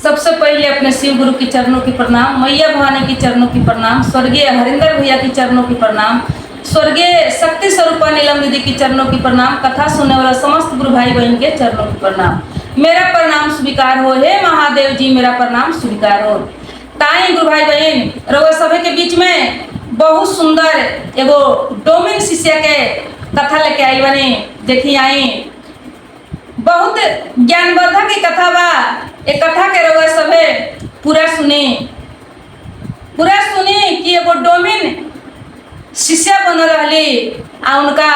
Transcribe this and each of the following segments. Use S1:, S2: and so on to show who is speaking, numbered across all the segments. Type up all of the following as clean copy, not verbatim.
S1: सबसे पहले अपने शिव गुरु के चरणों की प्रणाम, मैया भवानी के चरणों की प्रणाम, स्वर्गीय हरिंदर भैया के चरणों की प्रणाम, स्वर्गीय शक्ति स्वरूपा नीलम दीदी के चरणों की प्रणाम, कथा सुनने वाला समस्त गुरु भाई बहन के चरणों की प्रणाम। मेरा प्रणाम स्वीकार हो, हे महादेव जी मेरा प्रणाम स्वीकार हो। ताई गुरु भाई बहन रउआ सभे के बीच में बहुत सुंदर एगो डोमिन शिष्य के कथा लेके आई बनी। देखी आई बहुत ज्ञानवर्धक की कथा बा। एक कथा के रउआ सभे पूरा सुनी कि एगो डोमिन शिष्य बन रही आ उनका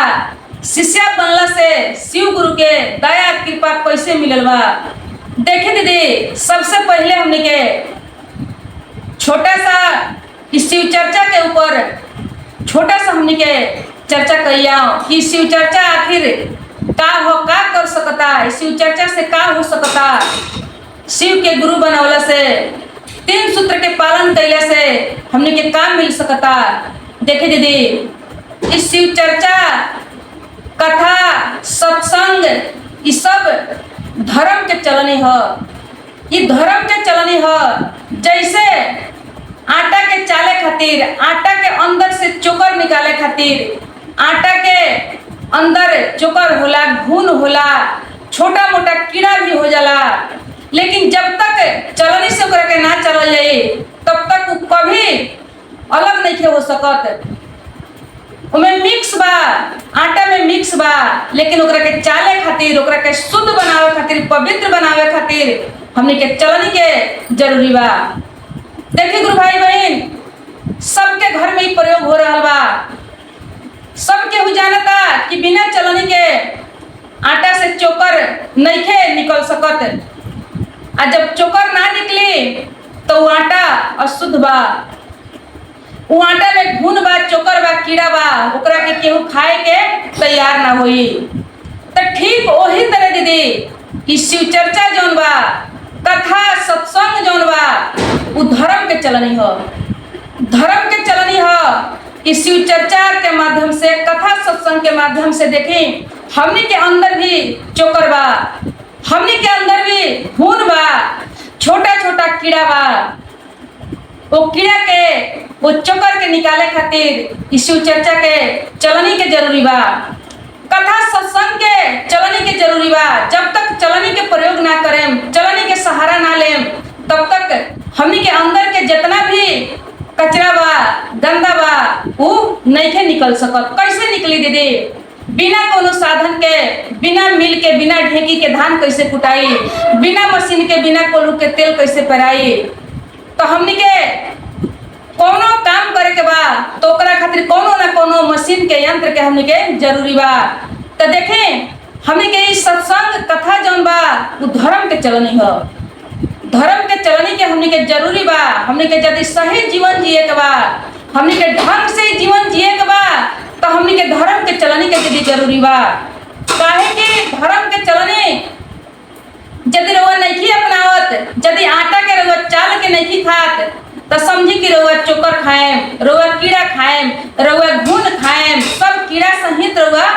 S1: शिष्य बनला से शिव गुरु के दया कृपा कैसे मिलल बा। देखे दीदी, सबसे पहले हमने के छोटा सा इस शिव चर्चा के ऊपर छोटा सा हमने के चर्चा करिया कि शिव चर्चा आखिर का हो, का कर सकता, शिव चर्चा से का हो सकता। शिव के गुरु बनवला से, 3 सूत्र के पालन कैला से हमने के काम मिल सकता। देखे दीदी, इस शिव चर्चा कथा सत्संग ये सब धर्म के चलनी है। ये धर्म के चलनी है। जैसे आटा के चाले खातिर, आटा के अंदर से चोकर निकाले खातिर आटा के अंदर चोकर होला, घून होला, छोटा मोटा कीड़ा भी हो जाला, लेकिन जब तक चलनी से ओकरा के ना चलल जाए तब तक वो कभी अलग नहीं हो सकत। उमें मिक्स बा, आटा में मिक्स बा, लेकिन ओकरा के चाले खातिर, ओकरा के शुद्ध बनावे खातिर, पवित्र बनावे खातिर हमने के चलनी के जरूरी बा। देखिए गुरु भाई बहन, सबके घर में ही प्रयोग हो रहा बा। सबके हो जानता कि बिना चलनी के आटा से चोकर नहीं निकल सकत। आ जब चोकर ना निकली तो वो आटा अशुद्ध बा, वो आटा में घुन बा, चोकर बा, कीड़ा बा, ओकरा के केहू खाए के तैयार ना होई। तो ठीक वही तरह दीदी इस शिव चर्चा जौन बा, कथा सत्संग जौन बा, वो धर्म के चलनी हो। धर्म के चलनी हो। इस शिव चर्चा के माध्यम से, कथा सत्संग के माध्यम से देखी हमने के अंदर भी चोकर बा, हमने के अंदर भी खून बा, छोटा छोटा कीड़ा बा। वो कीड़ा के, वो चोकर के निकाले खातिर इस शिव चर्चा के चलनी के जरूरी बा। कथा सत्संग के चलनी के जरूरी बा। जब तक चलनी के प्रयोग ना करें, चलनी के सहारा ना लें, तब तक हमने के अंदर के जितना भी कचरा बा, गंदा बा, वो नहीं निकल सकत। कैसे निकली दीदी? बिना कोनो साधन के, बिना मिल के, बिना ढेकी के धान कैसे कुटाई, बिना मशीन के, बिना कोल्हू के तेल कैसे पेराई। तो हमने के कोनो काम करे के बा तो ओकरा खातिर कोनो ना कोनो मशीन के, यंत्र के हमने के जरूरी बा। तो देखें हमने के इस सत्संग कथा जौन बा वो धर्म के चलनी हो। धर्म के चलनी के हमने के जरूरी बा। हमने के यदि सही जीवन जिए के बा, हमने के ढंग से जीवन जिए के बा, तो हमने के धर्म के चलनी के यदि जरूरी बा। काहे कि धर्म के चलनी यदि रउआ नहीं अपनावत, यदि आटा के रउआ चाल के नहीं खात, तो समझी कि रउआ चोकर खाएम, रउआ कीड़ा खाएम, रउआ घुन खाएम, सब कीड़ा सहित रउआ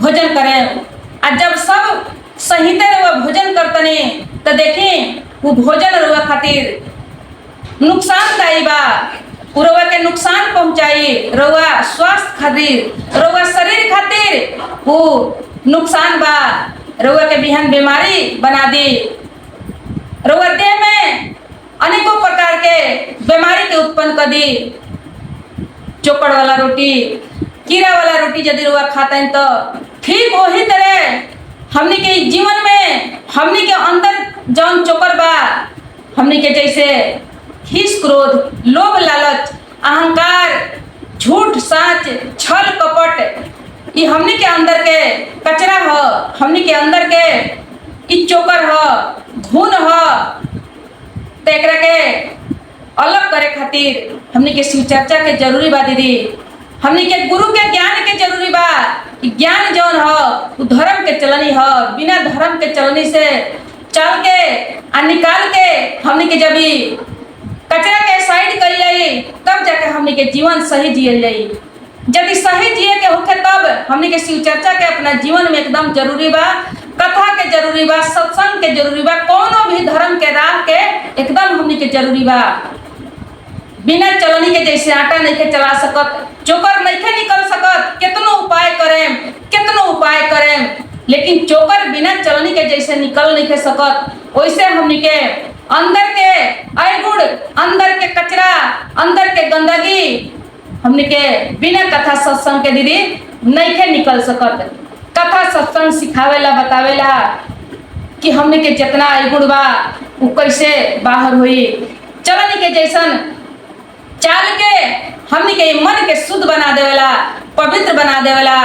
S1: भोजन करें। और जब सब सहित रउआ भोजन करतने तो देखें वो भोजन रउआ खातिर नुकसानदायी बा, रउआ के नुकसान पहुंचाई, रउआ स्वास्थ्य खातिर, रउआ शरीर खातिर वो नुकसान बा, रउआ के बिहान बीमारी बना दी, रउआ देह में अनेकों प्रकार के बीमारी के उत्पन्न कर दी। चोकर वाला रोटी, कीड़ा वाला रोटी यदि रउआ खाता है तो ठीक वही तरह हमने के जीवन में, हमने के अंदर जौन चोकर बा, हमने के जैसे हिस, क्रोध, लोभ, लालच, अहंकार, झूठ, साच, छल, कपट, ये हमने के अंदर के कचरा हो, हमने के अंदर के ई चोकर हो, घुन हो। तो एकरा के अलग करे खातिर हमने के शिव चर्चा के जरूरी बा दीदी। हमने के गुरु के ज्ञान के जरूरी बा। ज्ञान जौन हो वो धर्म के चलनी हो। बिना धर्म के चलनी से चल के आ निकाल के हमने के जब कचरा के साइड कर जाई, तब जाके हमने के जीवन सही जियल जाई। यदि सही जिए के होखे तब हमने के शिव चर्चा के अपना जीवन में एकदम जरूरी बा। कथा के जरूरी बा, सत्संग के जरूरी बा, कोनो भी धर्म के राह के एकदम हमनी के जरूरी बा। बिना चलनी के जैसे आटा नहीं के चला सकत, चोकर नहीं के निकल सकत, कितनो उपाय करें लेकिन चोकर बिना चलनी के जैसे निकल नहीं के सकत। वैसे हमनी के अंदर के अवगुण, अंदर के कचरा, अंदर के गंदगी हमनी के बिना कथा सत्संग के दीदी नहीं के निकल सकत। कथा सत्संग सिखावेला, बतावेला कि हमने के जितना अवगुण बा वो कैसे बाहर हुई। चलनी के जैसन चाल के हमने के मन के शुद्ध बना देवेला, पवित्र बना देवेला।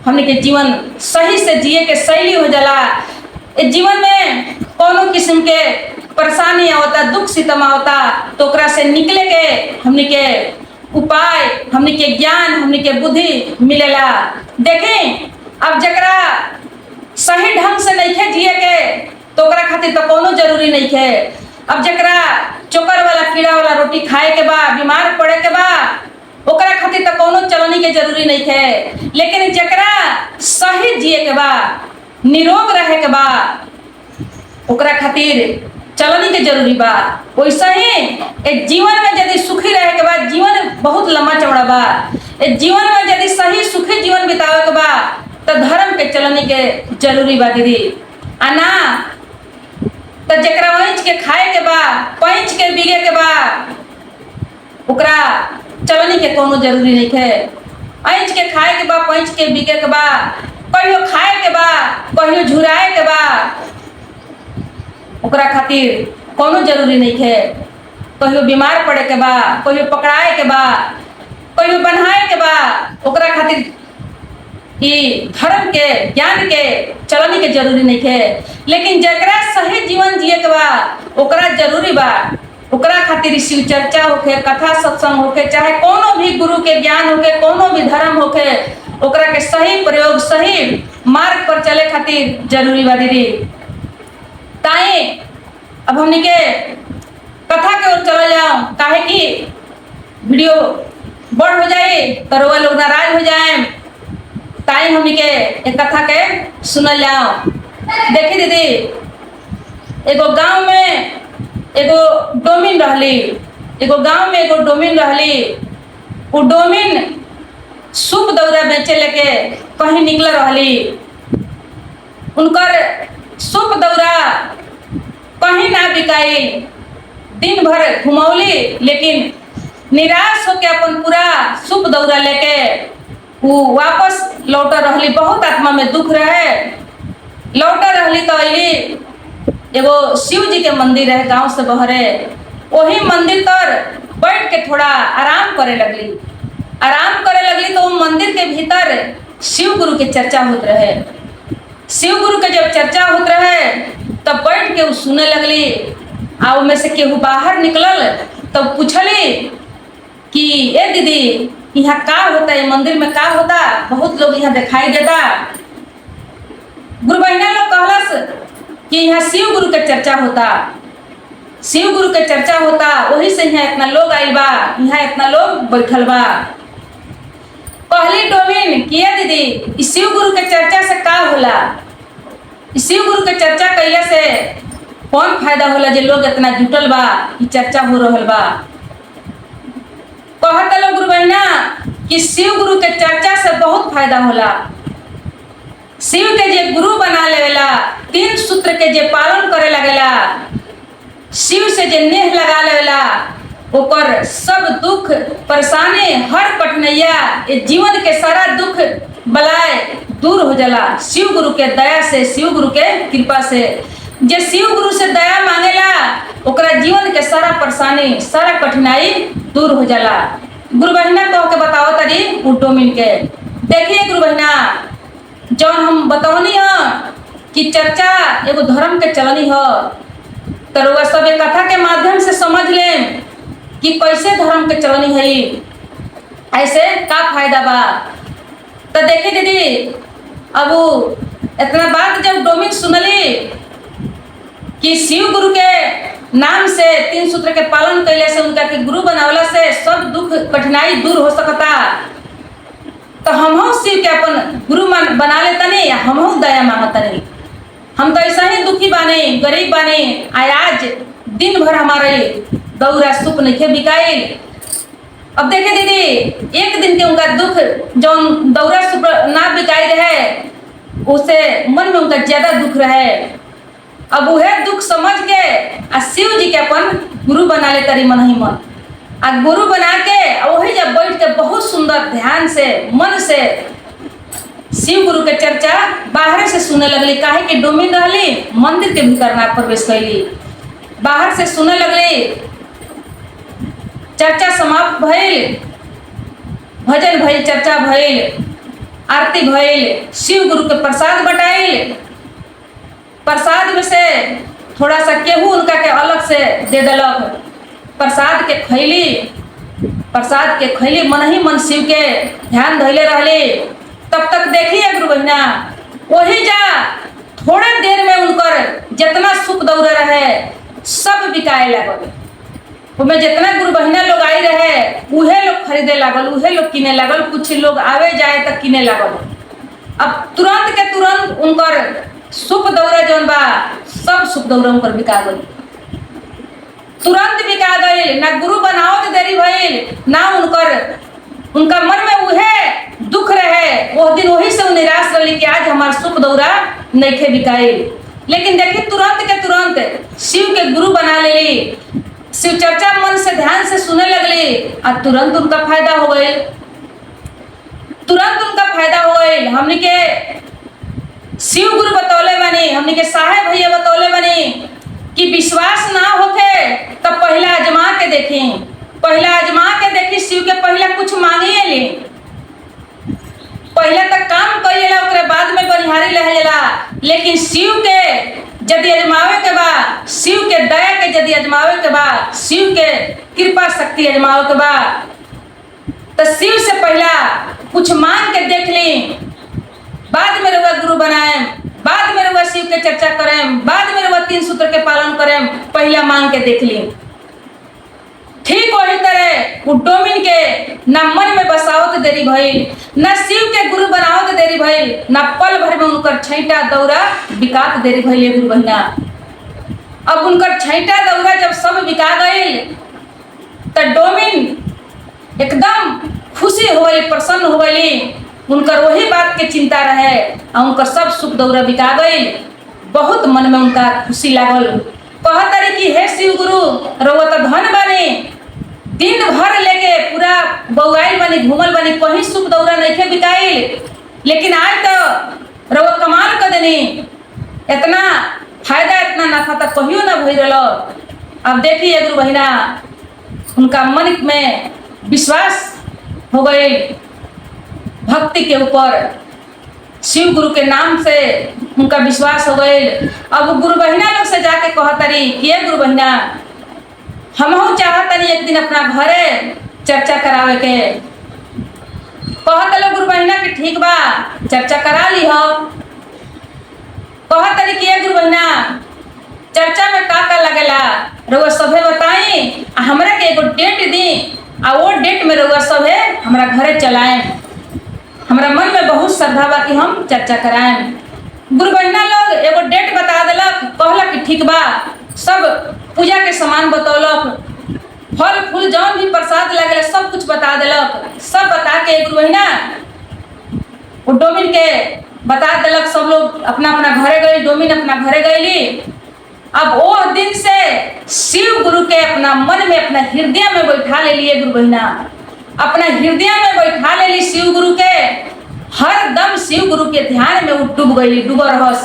S1: हमने के जीवन सही से जिए के शैली हो जाला। इस जीवन में कोनो किस्म के परेशानी आवता, दुख सितम आवता तो ओकरा से निकले के हमने के उपाय, हमने के ज्ञान, हमने के बुद्धि मिलेला। देखें अब जकरा सही ढंग से नहीं खे जिए के तो ओकरा खातिर तो कोनो जरूरी नहीं है। अब जकरा चोकर वाला कीड़ा वाला रोटी खाए के बा, बीमार पड़े के बा, ओकरा खातिर तो कोनो चलनी के जरूरी नहीं है। लेकिन जकरा सही जिए के बा, निरोग रहे के बा, ओकरा खातिर चलनी के जरूरी बा। वैसे ही एक जीवन में यदि सुखी रहे के बा, जीवन बहुत लंबा चौड़ा बा, एक जीवन में यदि सही सुखी जीवन बितावे के बा तो धर्म के चलनी के जरूरी बा दीदी। आना तो जकरा वंच के खाए के बा, पैंच के बिगे के बा, ओकरा चलनी के कोनो जरूरी नहीं है। ऐंच के खाए के बा, पैंच के बिगे के बा, कहियो खाए के बा, कहियो झुराए के बा, ओकरा खातिर कोनो जरूरी नहीं है। कहियो बीमार पड़े के बा, कहियो पकड़ाए के बा, कहियो बन्हाए के बा, ओकरा खातिर कि धर्म के ज्ञान के चलनी के जरूरी नहीं है। लेकिन जकरा सही जीवन जिए के बा ओकरा जरूरी बा। ओकरा खातिर शिव चर्चा होके, कथा सत्संग होके, चाहे कोनो भी गुरु के ज्ञान होके, कोनो भी धर्म होके, ओकरा के सही प्रयोग, सही मार्ग पर चले खातिर जरूरी बा दीदी। ताई अब हमनी के कथा के ओर चला जाओ, काहे कि वीडियो बड़ हो जाए तो रोवा लोग नाराज हो जाए। ताई हमनी के एक कथा के सुनल जाओ। देखी दीदी, एगो गांव में एगो डोमिन रहली, एगो गांव में एगो डोमिन रहली। वो डोमिन सूप दौरा बेचे लेके कहीं निकल रहली। उनकर सूप दौरा कहीं ना बिकाई, दिन भर घुमौली, लेकिन निराश होके अपन पूरा सूप दौरा लेके वो वापस लौट रहली। बहुत आत्मा में दुख रहे, लौट रहली तो अली एगो शिव जी के मंदिर है गांव से बहरे। वही मंदिर तर बैठ के थोड़ा आराम करे लगली तो वो मंदिर के भीतर शिव गुरु के चर्चा होत रहे। शिव गुरु के जब चर्चा होत रहे तब बैठ के वो सुने लगली। आ में से केहू बाहर निकलल तब पूछली कि ए दीदी यहाँ का होता है, मंदिर में का होता, बहुत लोग यहाँ दिखाई देता। गुरु बहिना लोग कहलस कि यहाँ शिव गुरु के चर्चा होता, शिव गुरु के चर्चा होता, वही से यहाँ इतना लोग आइल बा, यहाँ इतना लोग बैठल बा। कहली डोमिन किया दीदी, इस शिव गुरु के चर्चा से का होला, इस शिव गुरु के चर्चा कैला से कौन फायदा होला जे लोग इतना जुटल बा, ई चर्चा हो रहल बा। कहता लोग गुरु बहिना कि शिव गुरु के चर्चा से बहुत फायदा होला। शिव के जे गुरु बना लेवेला, 3 सूत्र के जे पालन करे लगेला, शिव से जे नेह लगा लेवेला, ओकर सब दुख परेशानी, हर कठिनाइया, ये जीवन के सारा दुख बलाय दूर हो जाला शिव गुरु के दया से, शिव गुरु के कृपा से। जे शिव गुरु से दया मांगेला ओकरा जीवन के सारा परेशानी, सारा कठिनाई दूर हो जाला। गुरु बहिना कह के बताओ तरी उ डोमिन के। देखिए गुरु बहिना, जौन हम बतौनी है कि चर्चा एगो धर्म के चलनी है, तो रउआ सब एक कथा के माध्यम से समझ लें कि कैसे धर्म के चलनी है, ऐसे का फायदा बा। तो देखिए दीदी, अब इतना बात जब डोमिन सुनली कि शिव गुरु के नाम से, 3 सूत्र के पालन कैले से, उनका के गुरु बनावला से सब दुख कठिनाई दूर हो सकता, तो हम शिव के अपन गुरु बना लेता नहीं, हम दया मांगता नहीं। हम तो ऐसा ही दुखी बाने, गरीब बाने, आज दिन भर हमारे दौरा सुप नहीं बिकाइल। अब देखे दीदी, एक दिन के उनका दुख जो दौरा सुप ना बिकाई रहे, उसे मन में उनका ज्यादा दुख रहे। अब वह दुख समझ के आ शिव जी के अपन गुरु बना ले तरी मन ही मन, आ गुरु बना के वही जब बैठ के बहुत सुंदर ध्यान से मन से शिव गुरु के चर्चा बाहर से सुने लगली। काहे कि डोमिन रहली, मंदिर के भीतर ना प्रवेश कैली, बाहर से सुने लगली। चर्चा समाप्त भइल, भजन भइल, चर्चा भइल, आरती भइल, शिव गुरु के प्रसाद बटाइल। प्रसाद में से थोड़ा सा केहू उनका के अलग से दे दिलक, प्रसाद के खैली, प्रसाद के खैली, मन ही मन शिव के ध्यान धैले रहली। तब तक देखिए गुरु बहिना, वही जा थोड़े देर में उनकर जितना सुख दौरा रहे सब बिकाए लागल। उनमें जितना गुरु बहिना लोग आई रहे उहे लोग खरीदे लागल, उहे लोग किने लागल, कुछ लोग आवे जाए तक किने लागल। अब तुरंत के तुरंत उनकर सुख दौरा जौन बा सब सुख दौरा उनकर बिका गई, तुरंत बिका गई। ना गुरु बनाओ तो देरी भइल, ना उनका मन में उहे दुख रहे। वो दिन वही से निराश रही कि आज हमारा सुख दौरा नइखे बिकाई। लेकिन देखिए तुरंत के तुरंत शिव के गुरु बना लेली, शिव चर्चा मन से ध्यान से सुने लगली, और तुरंत उनका फायदा हो गई, तुरंत उनका फायदा हो गई। हमने के शिव गुरु बतौले बनी, हमने के साहेब भैया बतौले बनी कि विश्वास ना होके तब पहला आजमा के देखी, पहला आजमा के देखी। शिव के पहला कुछ मांगिए ली, पहला तक काम करिएला, ओकरे बाद में बनिहारी रहेला। लेकिन शिव के यदि अजमावे के बाद, शिव के दया के यदि अजमावे के बाद, शिव के कृपा शक्ति अजमावे के बाद, तो शिव से पहला कुछ मांग के देख ली, बाद में रउआ गुरु बनाए, बाद में रउआ शिव के चर्चा करें, बाद में रउआ 3 सूत्र के पालन करें, पहला मांग के देख ली। ठीक वही तरह वो डोमिन के ना मन में बसावत देरी भइल, ना शिव के गुरु बनावत देरी भइल, ना पल भर में उनकर छैटा दौरा बिकात देरी भइल। गुरु बहिना, अब उनकर छैटा दौरा जब सब बिका गई तो डोमिन एकदम खुशी हो गई, प्रसन्न हो गई। उनकर वही बात के चिंता रहे और उनकर सब सुख दौरा बिका गई। बहुत मन में उनका खुशी लागल, कहत रही कि हे शिव गुरु, रउआ तो धन बने, दिन भर लेके पूरा बउआइल बनी, घूमल बनी, कहीं सुख दौरा नहीं बिकाइल, लेकिन आज तो रउआ कमाल कर देनी, इतना फायदा इतना नफा तो कहियो ना भई रलो। अब देखिए गुरु बहिना, उनका मन में विश्वास हो गई भक्ति के ऊपर, शिव गुरु के नाम से उनका विश्वास हो गई। अब गुरु बहिना लोग से जाके कहतरी कि ये गुरु बहिना, हमहू चाहतनी एक दिन अपना घरे चर्चा करावे के। कहत लोग गुरु बहिना कि ठीक बा, चर्चा करा ली हो। कहतरी कि ये गुरु बहिना, चर्चा में का लगेला रउआ सभे बताई, हमरा के एगो डेट दी, आ वो डेट में रउआ सभे हमरा घरे चलाएं। हमरा मन में बहुत श्रद्धा बा कि हम चर्चा कराएं। गुरु बहिना लोग एगो डेट बता दिलक, कहलक कि ठीक बा, सब पूजा के सामान बतौलक, फल फूल जौन भी प्रसाद लगेला सब कुछ बता दिलक। सब बता के गुरु बहिना वो डोमिन के बता दिलक। सब लोग अपना अपना घरे गए, डोमिन अपना घरे गईली। अब वो दिन से शिव गुरु के अपना मन में, अपना हृदय में बैठा ले लिए गुरु बहिना, अपना हृदय में बैठा ले ली शिव गुरु के। हर दम शिव गुरु के ध्यान में वो डूब गई, डूबा रहस।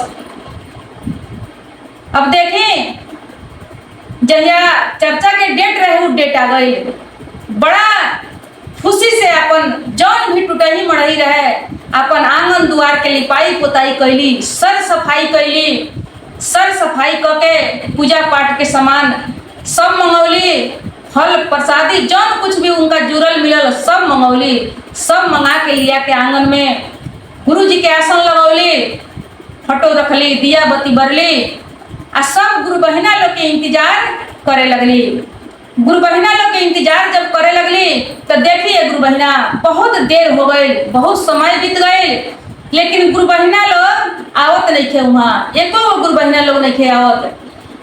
S1: अब देखें, जहिया चर्चा के डेट रहे वो डेट आ गई। बड़ा खुशी से अपन जौन भी टूटही मड़ही रहे, अपन आंगन दुआर के लिपाई पोताई कैली, सर सफाई कैली। सर सफाई करके पूजा पाठ के सामान सब मंगौली, फल प्रसादी जौन कुछ भी उनका जुड़ल मिलल सब मंगौली। सब मंगा के लिया के आंगन में गुरु जी के आसन लगौली, फोटो रखली, दिया बत्ती बरली, आ सब गुरु बहिना लोग के इंतजार करे लगली। गुरु बहिना लोग के इंतजार जब करे लगली तो देखिए गुरु बहिना, बहुत देर हो गई, बहुत समय बीत गई। लेकिन गुरु बहिना लोग आवत नहीं थे वहाँ, एको गुरु बहिना लोग नहीं थे आवत।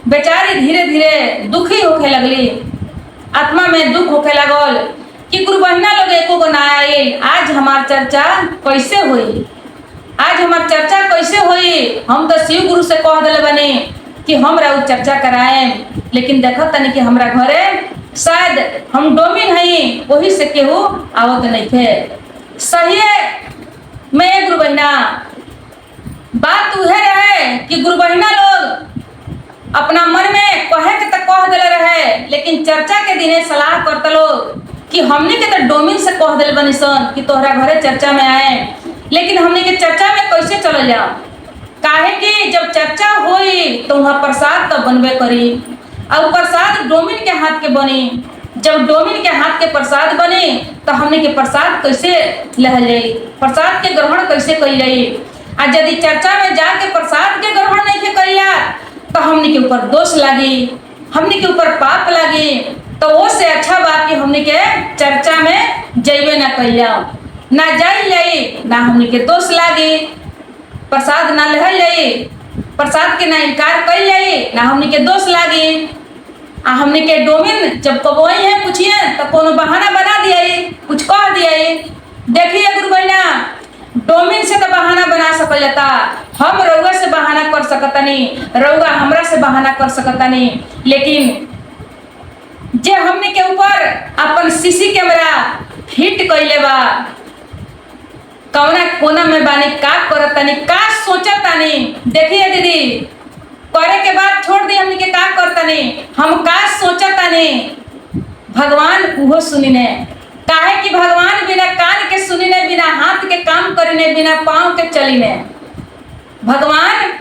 S1: बेचारी धीरे धीरे दुखी होके लगली, आत्मा में दुख होके लगल कि गुरु बहिना लोग एको को ना आए। आज हमार चर्चा कैसे हुई, आज हमार चर्चा कैसे हुई? हम तो शिव गुरु से कह दिले बने कि हम राउ चर्चा कराएं, लेकिन देखो तनी कि हमरा घरे शायद हम डोमिन हई, वही से केहू आवत नहीं थे। सही है मैं गुरु बहिना, बात उहे रहे कि गुरु बहिना लोग अपना मन में कहे के तक कह दिले रहे, लेकिन चर्चा के दिने सलाह करता लोग कि हमने के तो डोमिन से कह दिले बनी सन कि तोहरा घरे चर्चा में आए, लेकिन हमने के चर्चा में कैसे चल जाओ? काहे कि जब चर्चा हुई तो वहाँ प्रसाद तो बनबे करी, और प्रसाद डोमिन के हाथ के बनी। जब डोमिन के हाथ के प्रसाद बने तो हमने के प्रसाद कैसे लहल जाई, प्रसाद के ग्रहण कैसे कई जाई? आज यदि चर्चा में जाके प्रसाद के ग्रहण नहीं के कइला तो हमने के ऊपर दोष लागी, हमने के ऊपर पाप लागी। तो वो से अच्छा बात कि हमने के चर्चा में जइबे ना कइला, ना जाई जाई, ना हमने के दोष लागी, प्रसाद ना लहल जाई, प्रसाद के ना इनकार कइल जाई, ना हमने के दोष लागी। आ हमने के डोमिन जब कबोई है पूछिए तो कोनो बहाना बना दिए, कुछ कह दिए। देखिए गुरु बहिना, डोमिन से तो बहाना बना सकल जाता, हम रउआ से बहाना कर सकतनी, रउआ हमरा से बहाना कर सकतनी, लेकिन जे हमने के ऊपर अपन सीसी कैमरा फिट कइले बा, कौना कोना में बानी, का करतनी, का सोचतनी। देखिए दीदी, करे के बाद छोड़ दी हमने के का करतनी, हम का सोचतनी, भगवान उहो सुनी ने। काहे कि भगवान बिना कान के सुनी ने, बिना हाथ के काम करी ने, बिना पाँव के चली ने। भगवान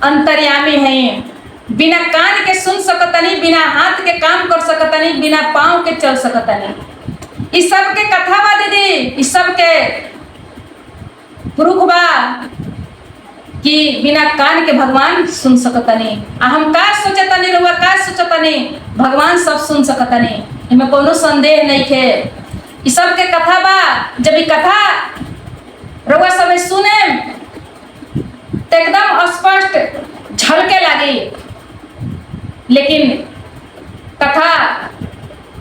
S1: अंतर्यामी है, बिना कान के सुन सकतनी, बिना हाथ के काम कर सकतनी, बिना पाँव के चल सकतनी। इस सब के कथा बा दीदी, इस सब के प्रूफ बा कि बिना कान के भगवान सुन सकतनी। आ हम का सोचतनी, रउआ का सोचतनी, भगवान सब सुन सकतनी, इनमें कोनो संदेह नहीं है। इस सब के कथा बा, जब ये कथा रउआ सब सुने तो एकदम स्पष्ट झलके लगी, लेकिन कथा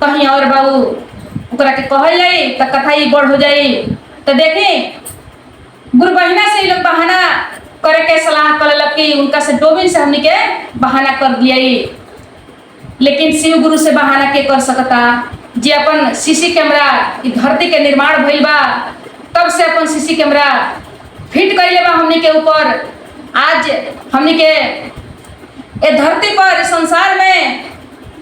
S1: कहीं और बाबू ओकरा के कहल जाई तो कथा ही बड़ हो जाई। तो देखी गुरु बहिना से लोग बहाना करे के सलाह कर कि उनका से डोमिन से हमने के बहाना कर दिया, लेकिन शिव गुरु से बहाना के कर सकता? जे अपन सीसी कैमरा धरती के निर्माण भइल बा, तब से अपन सीसी कैमरा फिट कइले बा हमने के ऊपर। आज हमने के ए धरती पर संसार में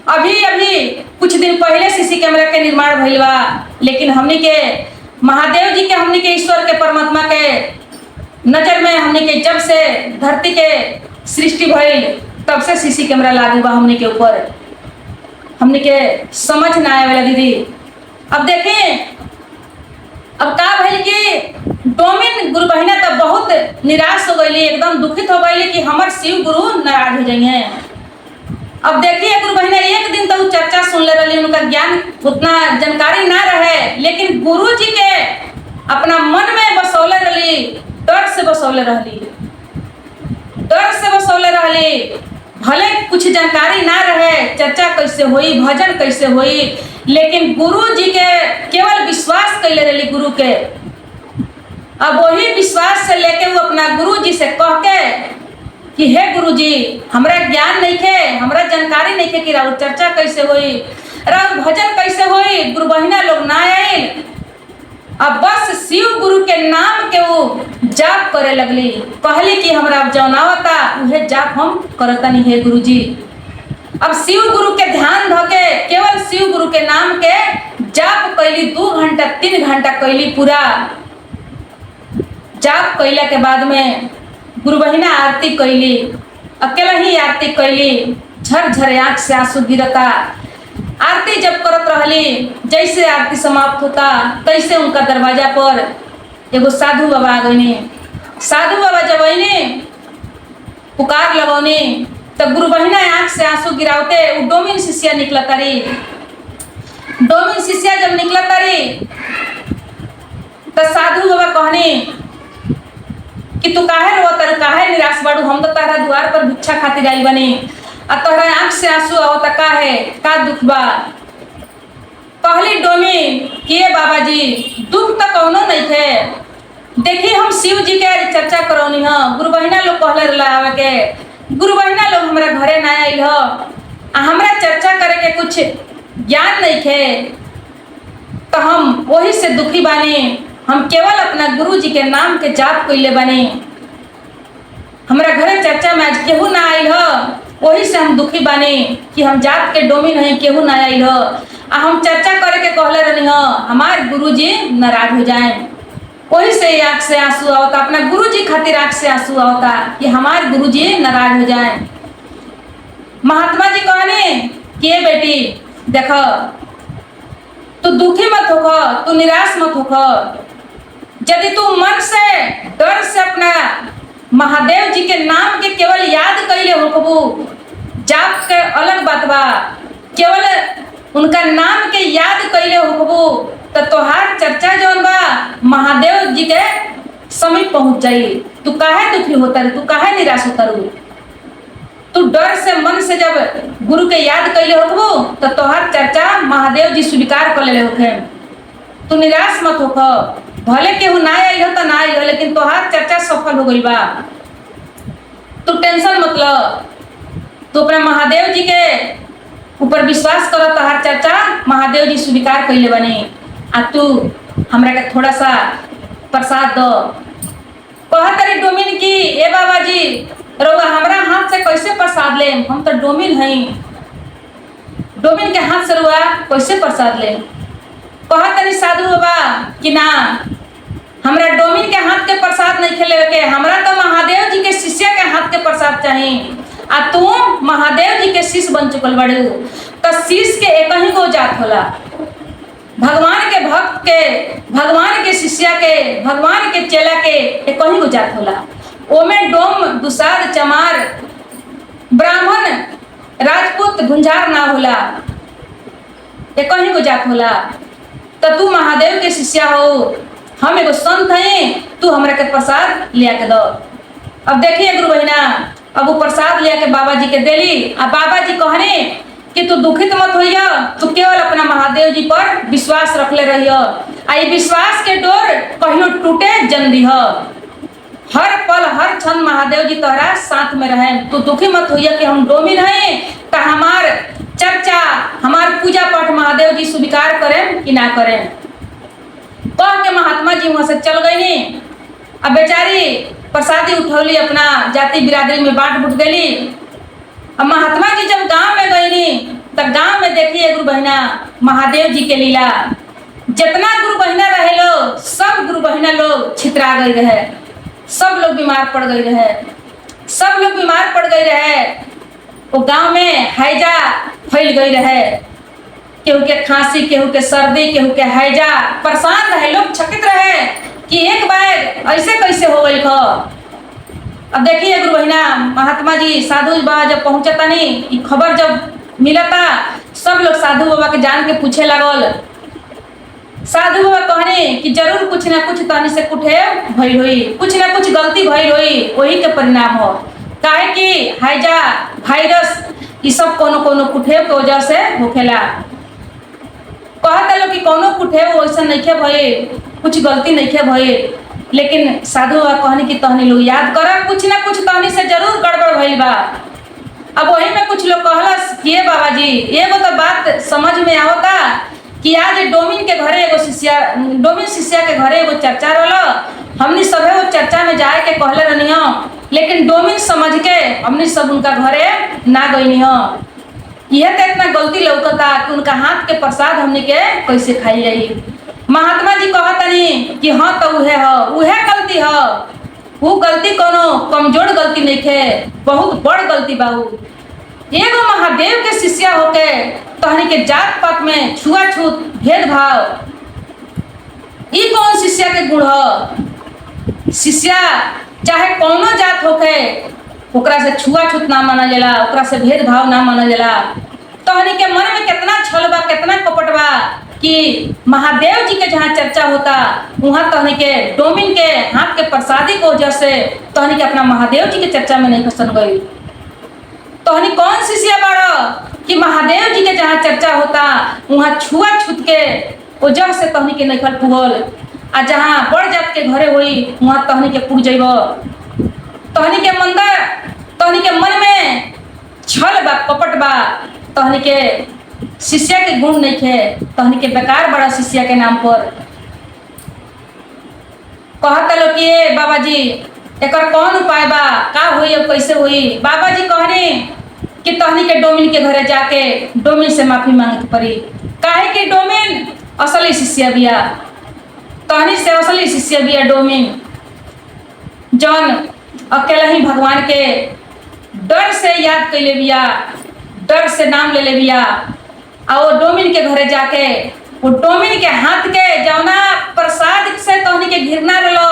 S1: अभी अभी कुछ दिन पहले सीसी कैमरा के निर्माण भइल बा, लेकिन हमने के महादेव जी के, हमने के ईश्वर के, परमात्मा के नजर में हमने के जब से धरती के सृष्टि भइल तब से सीसी कैमरा लागू बा हमने के ऊपर। हमने के समझ ना आए वाला दीदी। अब देखें अब का भइल कि डोमिन गुरु बहिना तो बहुत निराश हो गई, एकदम दुखित हो गई कि हमार शिव गुरु नाराज हो जाइए। अब देखिए गुरु बहिना एक दिन तो चर्चा सुन ले रही, उनका ज्ञान उतना जानकारी ना रहे, लेकिन गुरु जी के अपना मन में बसौले रही, डर से बसौले रहली, डर से बसौले रहली। भले कुछ जानकारी ना रहे, चर्चा कैसे हुई, भजन कैसे हुई, लेकिन गुरु जी के केवल विश्वास कैले रही गुरु के। अब वही विश्वास से लेके वो अपना गुरु जी से कह के कि हे गुरु जी, हमरा ज्ञान नहीं है, हमरा जानकारी नहीं है कि राउर चर्चा कैसे हुई, राउर भजन कैसे हुई। गुरु बहिना लोग ना आए, अब बस शिव गुरु के नाम के वो जाप करे लगली, कहली कि हमरा जौनावता उहे जाप हम करतनी हे गुरु जी। अब शिव गुरु के ध्यान धके केवल शिव गुरु के नाम के जाप कैली, 2 घंटा 3 घंटा कैली पूरा जाप कैला के बाद में गुरु बहिना आरती कैली, अकेला ही आरती कैली, झरझर आँख से आंसू गिरता। आरती जब करत रहली, जैसे आरती समाप्त होता तैसे उनका दरवाजा पर एगो साधु बाबा आ गईनी। साधु बाबा जब आईने पुकार लगौनी तो गुरु बहिना आँख से आंसू गिरावते वो डोमिन शिष्या निकला तारी। डोमिन शिष्या जब निकला तारी तो साधु बाबा कहनी कि तू काहे रो तर काहे निराश बाड़ू, हम तो तारा द्वार पर भिक्षा खातिर आई बनी आ तोहरा आंख से आंसू आवता, काहे का दुख बा। कहली डोमिन कि बाबा जी दुख तो कौनो नहीं थे, देखी हम शिव जी के चर्चा करौनी ह, गुरु बहिना लोग कहले रहला आवे के, गुरु बहिना लोग हमरा घरे ना आइल ह, हमरा चर्चा करे के कुछ ज्ञान नहीं थे, तो हम वही से दुखी बानी। हम केवल अपना गुरु जी के नाम के जाप कइले बानी, हमरा घरे चर्चा में आज केहू ना आइल ह, वही से हम दुखी बानी कि हम जात के डोमिन है, केहू ना आइल ह, आ हम चर्चा करे के कहले रहनी ह, हमार गुरु जी नाराज हो जाए, वही से आंख से आंसू आवता, अपना गुरु जी खातिर आंख से आंसू आवता कि हमार गुरु जी नाराज हो जाए। महात्मा जी कहने कि ये बेटी देखो, तू दुखी मत होखो, तू निराश मत होखो, यदि तू मन से डर से अपना महादेव जी के नाम के केवल याद कैले होखबू, जाप के अलग बात बा, केवल उनका नाम के याद कैले होखबू तो तोहार चर्चा जौन बा महादेव जी के समीप पहुंच जाई। तू काहे दुखी होता रू, तू काहे निराश होता रू, तू डर से मन से जब गुरु के याद कैले होखबू तो तोहार चर्चा महादेव जी स्वीकार कर ले होखे। तू निराश मत होखो, भले केहू ना आई हो तो ना आई हो, लेकिन तोहार चर्चा सफल हो गई बा, तू टेंशन मत लो, तू अपना महादेव जी के ऊपर विश्वास करो, तोहार चर्चा महादेव जी स्वीकार कैले बनी, आ तू हमरा के थोड़ा सा प्रसाद दो। कहत रही डोमिन की ए बाबा जी रउआ हमरा हाथ से कैसे प्रसाद ले, हम तो डोमिन हई, डोमिन के हाथ से रउआ कैसे प्रसाद ले। कहत रही साधु बाबा कि ना, हमरा डोमिन के हाथ के प्रसाद नहीं खेले के, हमरा तो महादेव जी के शिष्य के हाथ के प्रसाद चाहिए, आ तू महादेव जी के शिष्य बन चुकल बड़े, तो शिष्य के एक ही गो जात होला, भगवान के भक्त के, भगवान के शिष्य के, भगवान के चेला के एक ही गो जात होला। ओमे डोम दुसार चमार ब्राह्मण राजपूत गुंजार ना होला, एक ही गो जात होला। तो तू महादेव के शिष्य हो, हम एगो संत हैं, तू हमरा के प्रसाद लिया के दो। अब देखिए गुरु बहिना, अब वो प्रसाद लिया के बाबा जी के देली, आ बाबा जी कहने कि तू दुखित मत होइया, तू केवल अपना महादेव जी पर विश्वास रखले रहियो, आ ये विश्वास के डोर कहियो टूटे जन दिह, हर पल हर क्षण महादेव जी तोहरा साथ में रहे। तू दुखी मत होइया कि हम डोमिन हैं, तो हमार चर्चा हमार पूजा पाठ महादेव जी स्वीकार करें कि ना करें। कह के महात्मा जी वहां से चल गई नी, अब बेचारी प्रसादी उठौली, अपना जाति बिरादरी में बांट बुट देली। अब महात्मा जी जब गांव में गई नी, तब गांव में देखिए गुरु बहिना महादेव जी के लीला, जितना गुरु बहिना रहे लो सब गुरु बहिना लोग छितरा गई रहे, सब लोग बीमार पड़ गई रहे, सब लोग बीमार पड़ गई रहे। वो गांव में हैजा फैल गई रहे, केहू के खांसी, केहू के सर्दी, केहू के हैजा, परेशान रहे लोग, चकित रहे कि एक बार ऐसे कैसे हो गई खो। अब देखिए गुरु बहिना महात्मा जी साधु बाबा जब पहुंचता नहीं, खबर जब मिलता, सब लोग साधु बाबा के जान के पूछे लगल। साधु बाबा कहने कि जरूर कुछ ना कुछ तहनी से कुठे भइल हुई, कुछ ना कुछ गलती भइल हुई, वही के परिणाम हो, काहे कि हैजा वायरस ये सब कोनो कोनो कुठे के वजह से होखेला। कहता लोग कि कोनो कुठे वैसा नहीं खे भइल, कुछ गलती नहीं खे भइल, लेकिन साधु बाबा कहने की तहनी लोग याद कर, कुछ ना कुछ तहनी से जरूर गड़बड़ भइल बा। अब वही में कुछ लोग कहलस कि बाबा जी एगो तो बात समझ में आवता कि आज डोमिन के घरे एगो शिष्य, डोमिन शिष्य के घरे एगो चर्चा रहल, हमनी सभे वो चर्चा में जाए के कहले रहनी हो, लेकिन डोमिन समझ के हमनी सब उनका घरे ना गईनी हो। यह तो इतना गलती लौकता कि उनका हाथ के प्रसाद हमनी के कैसे खाई जाई। महात्मा जी कहतनी कि हाँ तो उहे गलती हो, वो गलती कोनो कमजोर गलती नहीं थे, बहुत बड़ गलती बा। एगो महादेव के शिष्य होके तहनी के जात पात में छुआछूत भेदभाव, ई कौन शिष्य के गुण हो। शिष्य चाहे कौनो जात होके ओकरा से छुआछूत ना माना जाला, ओकरा से भेदभाव ना माना जाला। तहनी के मन में कितना छल बा, कितना कपट बा कि महादेव जी के जहाँ चर्चा होता वहाँ तहनी के डोमिन के हाथ के प्रसादी को वजह से तहनी के अपना महादेव जी के चर्चा में नहीं पसंद गई। तहनी कौन शिष्या बाड़ो कि महादेव जी के जहाँ चर्चा होता वहाँ छुआछूत के वजह से तहनी के नहीं पुगल, आ जहाँ बड़ जात के घरे हुई वहाँ तहनी के पुग जइब। तहनी के मंदिर तहनी के मन में छल बा, कपट बा, तहनी के शिष्या के गुण नहीं थे, तहनी के बेकार बड़ा शिष्या के नाम पर कहता लो कि बाबा जी एक कौन उपाय बा, का हुई अब कैसे हुई। बाबा जी कहने कि तहनी के डोमिन के घरे जाके डोमिन से माफी मांगे के पड़ी, काहे कि डोमिन असली शिष्या बिया, तहनी से असली शिष्य बिया डोमिन, जौन अकेला ही भगवान के डर से याद कैले बिया, डर से नाम ले ले बिया। और डोमिन के घरे जाके वो डोमिन के हाथ के जौना प्रसाद से तहनी के घृणा रलो,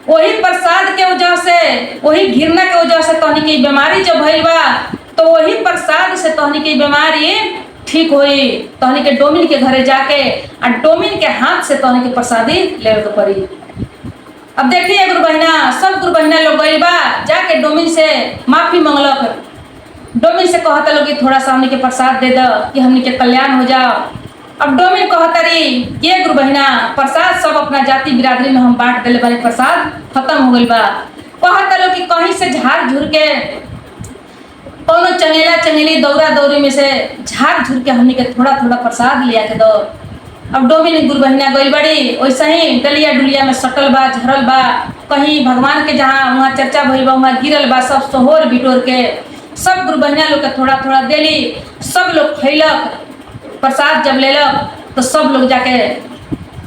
S1: वही प्रसाद के वजह से, वही घृणा के वजह से तहनी की बीमारी जब भइल बा, तो वही प्रसाद से तहनी की बीमारी ठीक हुई। तहनी के डोमिन के घरे जाके और डोमिन के हाथ से तहनी के प्रसादी लेवे के पड़ी। अब देखिए गुरु बहिना, सब गुरु बहिना लोग गइल बा, जाके डोमिन से माफी मांगलक। डोमिन से कहता लोग कि थोड़ा सा हमने के प्रसाद दे दो कि हमने के कल्याण हो जाओ। अब डोमिन कहता रही ये गुरु बहिना, प्रसाद सब अपना जाति बिरादरी में हम बांट दिले बानी, प्रसाद खत्म हो गइल बा। कहता लोग कि कहीं से झाड़ झुर के कौनो चंगेला चंगेली दौरा दौरी में से झाड़ झुर के हमने के थोड़ा थोड़ा प्रसाद लिया के दो। अब डोमिन गुरु बहिना गइल बड़ी, वैसे ही डलिया डुलिया में सटल बा, झरल बा, कहीं भगवान के जहाँ वहाँ चर्चा भइल बा वहाँ गिरल बा, सब सोहोर बिटोर के सब गुरु बहिना लोग के थोड़ा थोड़ा देली। सब लोग खैलक, प्रसाद जब लेलक तो सब लोग जाके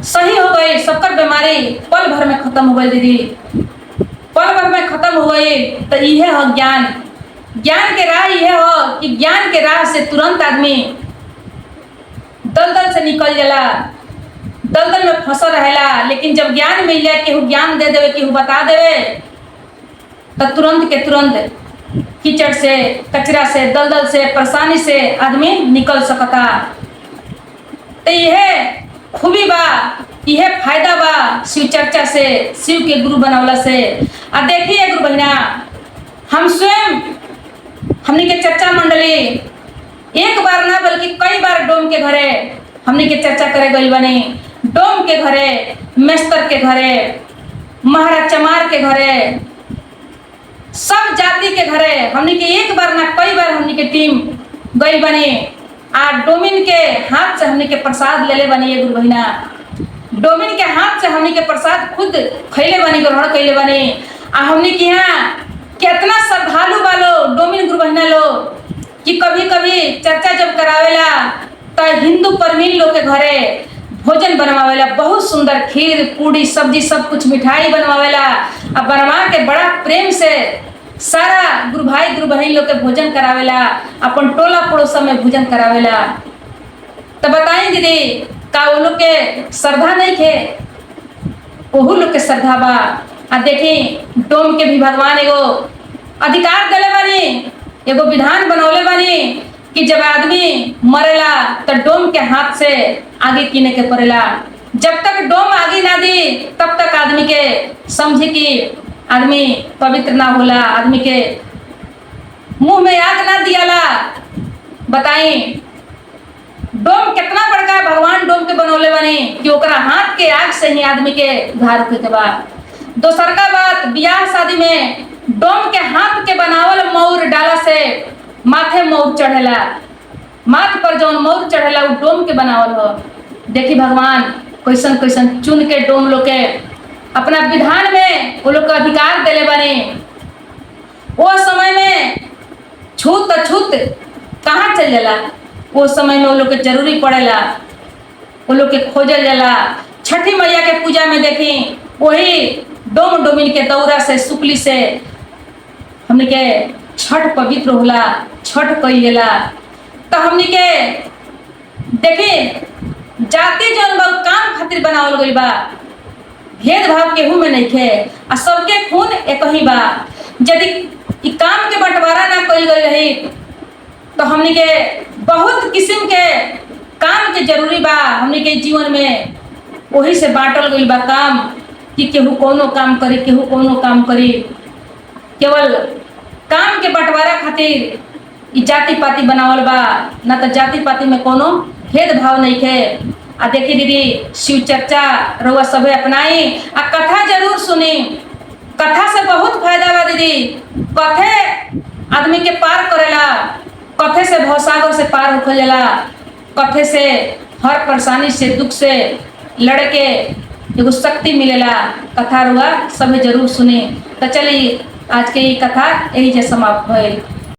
S1: सही हो गई, सबकर बीमारी पल भर में खत्म हो गई। दीदी पल भर में खत्म हो गई। तो यह हो ज्ञान, ज्ञान के राह यह हो कि ज्ञान के राह से तुरंत आदमी दलदल से निकल जाला, दलदल में फंसल रहेला। लेकिन जब ज्ञान मिल जाए, केहू ज्ञान दे देवे, केहू बता देवे, तो तुरंत के तुरंत कीचड़ से, कचरा से, दलदल से, परेशानी से आदमी निकल सकता। तो यह खूबी बा, यह फायदा बा शिव चर्चा से, शिव के गुरु बनावला से। अब देखिए गुरु बहिना, हम स्वयं हमने के चर्चा मंडली एक बार ना बल्कि कई बार डोम के घरे हमने के चर्चा करे गई बनी। डोम के घरे, मेस्तर के घरे, महाराज चमार के घरे, सब जाति के घरे हमने के एक बार ना कई बार हमने के टीम गई बनी। आ डोमिन के हाथ से हमने के प्रसाद ले ले बनी। ये गुरु बहिना, डोमिन के हाथ से हमने के प्रसाद खुद खैले बनी, ग्रहण कैले बनी। आ हमने के यहाँ कितना श्रद्धालु वालो डोमिन गुरु बहिना लोग कि कभी कभी चर्चा जब करावेला तो हिंदू परमीन लोग के घरे भोजन बनवावेला, बहुत सुंदर खीर पूड़ी सब्जी सब कुछ मिठाई बनवावेला। अब बनवा के बड़ा प्रेम से सारा गुरु भाई गुरु बहन लोग के भोजन करावेला, अपन टोला पड़ोसा में भोजन करावेला। तो बताएं दीदी, का वो लोग के श्रद्धा नहीं थे? ओहू लोग के श्रद्धा बा। आ देखी डोम के भी भगवान एगो अधिकार दिले बानी, एगो विधान बनौले बानी कि जब आदमी मरेला तो डोम के हाथ से आगे कीने के पड़ेला। जब तक डोम आगे ना दी तब तक आदमी के समझे कि आदमी पवित्र ना होला, आदमी के मुंह में आग ना दियाला। बताई डोम कितना बड़का भगवान डोम के बनौले बनी कि ओकरा हाथ के आग से ही आदमी के उद्धार होके के बाद। दोसर का बात, बियाह शादी में डोम के हाथ के बनावल मौर डाला से माथे मौर चढ़ेला, माथ पर जौन मौर चढ़ेला वो डोम के बनावल हो। देखी भगवान कैसन कैसन चुन के डोम लोग के अपना विधान में वो लोग का अधिकार दिले बने। वो समय में छूत अछूत कहाँ चल जाला, वो समय में वो लोग के जरूरी पड़ेला, वो लोग के खोजल जाला। छठी मैया के पूजा में देखी वही डोम डोमिन के दौरा से सुकली से हमने के छठ पवित्र होला, छठ कई जाला। तो हमने के देखी जाति जौन बा काम खातिर बनावल गई बा, भेदभाव केहू में नहीं थे, आ सबके खून एक ही बा। यदि इ काम के बंटवारा ना कइल गई रही तो हमने के बहुत किस्म के काम के जरूरी बा हमने के जीवन में, वही से बांटल गई बा काम कि केहू कोनो काम करी, केहू कोनो काम करी। केवल काम के बंटवारा खातिर ई जाति पाति बनावल बा, ना तो जाति पाति में कोनो भेदभाव नहीं है। आ देखी दीदी, शिव चर्चा रउआ सभे अपनाई आ कथा जरूर सुनी। कथा से बहुत फायदा बा दीदी। कथे आदमी के पार करेला, कथे से भवसागर से पार होखल जाला, कथे से हर परेशानी से दुख से लड़ के एगो शक्ति मिलेला। कथा रुआ सभी जरूर सुने। तो चलिए आज के ये कथा यही से समाप्त भइल।